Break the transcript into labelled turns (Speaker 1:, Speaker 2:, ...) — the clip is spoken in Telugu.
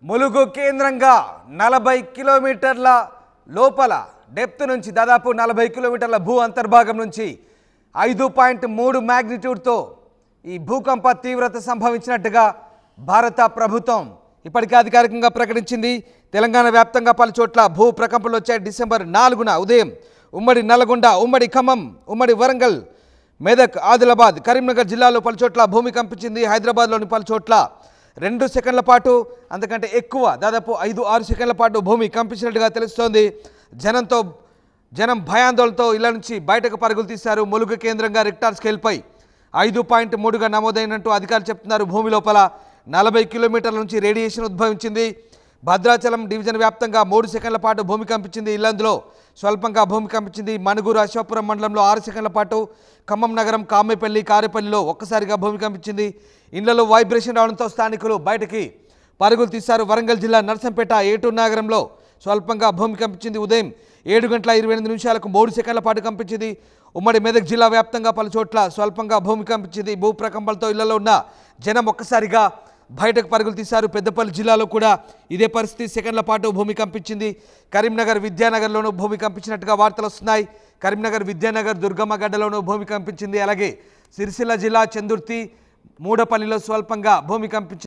Speaker 1: ములుగు కేంద్రంగా 40 కిలోమీటర్ల లోపల డెప్త్ నుంచి దాదాపు 40 కిలోమీటర్ల భూ అంతర్భాగం నుంచి 5.3 మ్యాగ్నిట్యూడ్తో ఈ భూకంప తీవ్రత సంభవించినట్టుగా భారత ప్రభుత్వం ఇప్పటికే అధికారికంగా ప్రకటించింది. తెలంగాణ వ్యాప్తంగా పలు చోట్ల భూ ప్రకంపనలు వచ్చాయి. డిసెంబర్ 4న ఉదయం ఉమ్మడి నల్గొండ, ఉమ్మడి ఖమ్మం, ఉమ్మడి వరంగల్, మెదక్, ఆదిలాబాద్, కరీంనగర్ జిల్లాలో పలు చోట్ల భూమి కంపించింది. హైదరాబాద్లోని పలు చోట్ల 2 సెకండ్ల పాటు అంతకంటే ఎక్కువ దాదాపు 5-6 సెకండ్ల పాటు భూమి కంపించినట్టుగా తెలుస్తోంది. జనం భయాందోళనతో ఇళ్ల నుంచి బయటకు పరుగులు తీశారు. ములుగు కేంద్రంగా రిక్టార్ స్కేల్పై 5.3గా నమోదైనట్టు అధికారులు చెప్తున్నారు. భూమి లోపల 40 కిలోమీటర్ల నుంచి రేడియేషన్ ఉద్భవించింది. భద్రాచలం డివిజన్ వ్యాప్తంగా 3 సెకండ్ల పాటు భూమి కంపించింది. ఇల్లందులో స్వల్పంగా భూమి కంపించింది. మనుగురు, అశోకపురం మండలంలో 6 సెకండ్ల పాటు, ఖమ్మం నగరం, కామెపల్లి, కారేపల్లిలో ఒక్కసారిగా భూమి కంపించింది. ఇళ్లలో వైబ్రేషన్ రావడంతో స్థానికులు బయటికి పరుగులు తీశారు. వరంగల్ జిల్లా నర్సంపేట, ఏటూరు నగరంలో స్వల్పంగా భూమి కంపించింది. ఉదయం 7:28 3 సెకండ్ల పాటు కంపించింది. ఉమ్మడి మెదక్ జిల్లా వ్యాప్తంగా పలు చోట్ల స్వల్పంగా భూమి కంపించింది. భూ ప్రకంపనలతో ఇళ్లలో ఉన్న జనం ఒక్కసారిగా బయటకు పరుగులు తీశారు. పెద్దపల్లి జిల్లాలో కూడా ఇదే పరిస్థితి, సెకండ్ల పాటు భూమి కంపించింది. కరీంనగర్, విద్యానగర్లోనూ భూమి కంపించినట్టుగా వార్తలు వస్తున్నాయి. కరీంనగర్, విద్యానగర్, దుర్గమ్మ గడ్డలోనూ భూమి కంపించింది. అలాగే సిరిసిల్ల జిల్లా చందుర్తి, మూడపల్లిలో స్వల్పంగా భూమి కంపించింది.